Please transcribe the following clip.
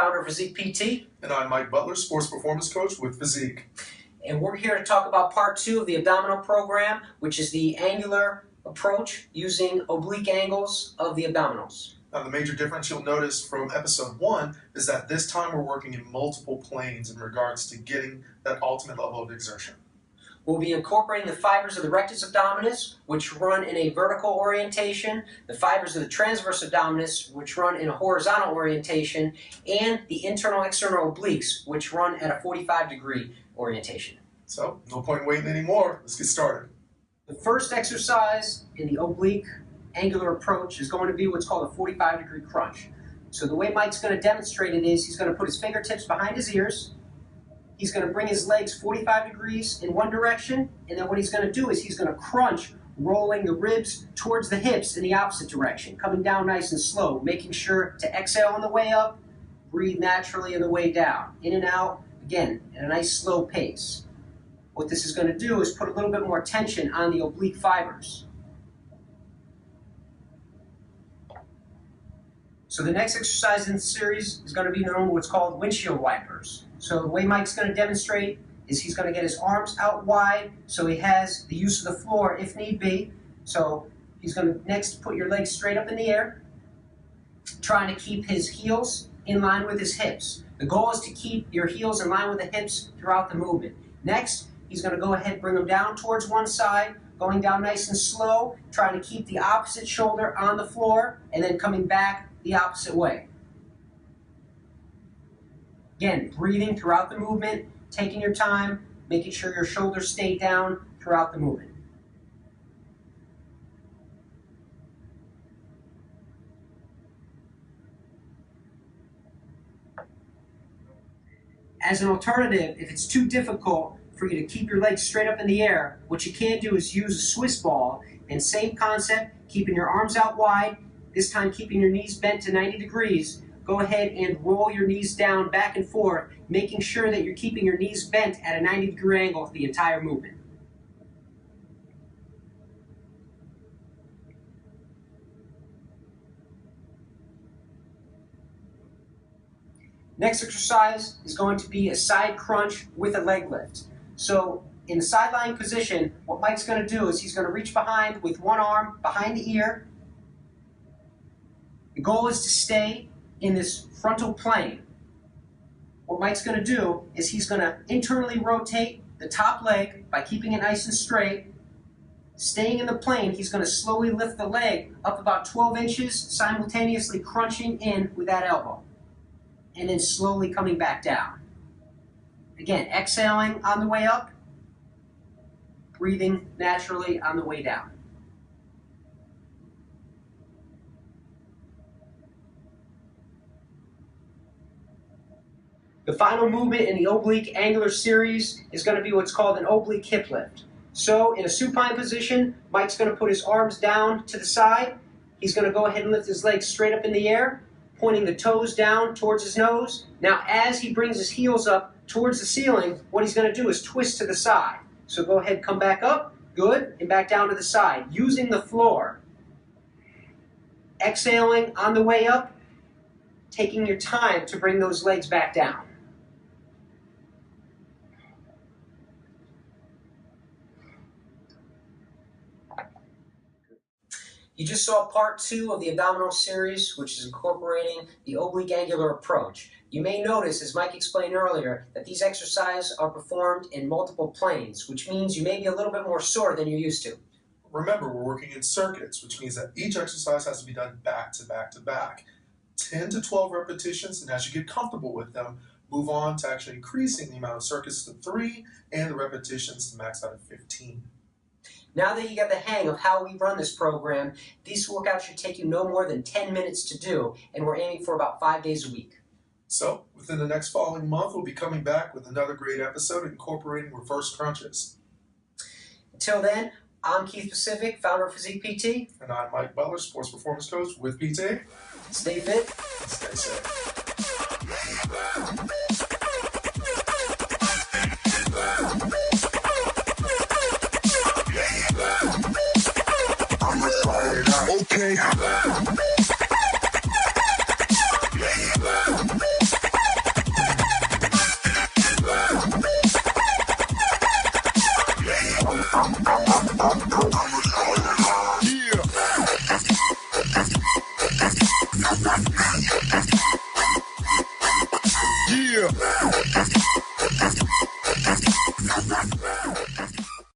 founder of Physique PT. And I'm Mike Butler, sports performance coach with Physique. And we're here to talk about part 2 of the abdominal program, which is the angular approach using oblique angles of the abdominals. Now, the major difference you'll notice from episode 1 is that this time we're working in multiple planes in regards to getting that ultimate level of exertion. We'll be incorporating the fibers of the rectus abdominis, which run in a vertical orientation, the fibers of the transverse abdominis, which run in a horizontal orientation, and the internal external obliques, which run at a 45-degree orientation. So, no point waiting anymore. Let's get started. The first exercise in the oblique angular approach is going to be what's called a 45-degree crunch. So the way Mike's going to demonstrate it is he's going to put his fingertips behind his ears. He's going to bring his legs 45 degrees in one direction, and then what he's going to do is he's going to crunch, rolling the ribs towards the hips in the opposite direction, coming down nice and slow, making sure to exhale on the way up, breathe naturally on the way down, in and out, again, at a nice slow pace. What this is going to do is put a little bit more tension on the oblique fibers. So the next exercise in the series is going to be known what's called windshield wipers. So the way Mike's going to demonstrate is he's going to get his arms out wide so he has the use of the floor if need be. So he's going to next put your legs straight up in the air, trying to keep his heels in line with his hips. The goal is to keep your heels in line with the hips throughout the movement. Next, he's going to go ahead and bring them down towards one side, going down nice and slow, trying to keep the opposite shoulder on the floor, and then coming back the opposite way. Again, breathing throughout the movement, taking your time, making sure your shoulders stay down throughout the movement. As an alternative, if it's too difficult for you to keep your legs straight up in the air, what you can do is use a Swiss ball, and same concept, keeping your arms out wide, this time keeping your knees bent to 90 degrees. Go ahead and roll your knees down back and forth, making sure that you're keeping your knees bent at a 90-degree angle the entire movement. Next exercise is going to be a side crunch with a leg lift. So in the side lying position, what Mike's going to do is he's going to reach behind with one arm behind the ear. The goal is to stay in this frontal plane. What Mike's going to do is he's going to internally rotate the top leg by keeping it nice and straight. Staying in the plane, he's going to slowly lift the leg up about 12 inches, simultaneously crunching in with that elbow. And then slowly coming back down. Again, exhaling on the way up, breathing naturally on the way down. The final movement in the oblique angular series is going to be what's called an oblique hip lift. So in a supine position, Mike's going to put his arms down to the side. He's going to go ahead and lift his legs straight up in the air, pointing the toes down towards his nose. Now as he brings his heels up towards the ceiling, what he's going to do is twist to the side. So go ahead, come back up, good, and back down to the side, using the floor. Exhaling on the way up, taking your time to bring those legs back down. You just saw part 2 of the abdominal series, which is incorporating the oblique angular approach. You may notice, as Mike explained earlier, that these exercises are performed in multiple planes, which means you may be a little bit more sore than you're used to. Remember, we're working in circuits, which means that each exercise has to be done back to back to back. 10 to 12 repetitions, and as you get comfortable with them, move on to actually increasing the amount of circuits to 3 and the repetitions to max out at 15. Now that you got the hang of how we run this program, these workouts should take you no more than 10 minutes to do, and we're aiming for about 5 days a week. So, within the next following month, we'll be coming back with another great episode incorporating reverse crunches. Until then, I'm Keith Pacific, founder of Physique PT. And I'm Mike Butler, sports performance coach with PT. Stay fit. Stay safe. Okay. Part 2.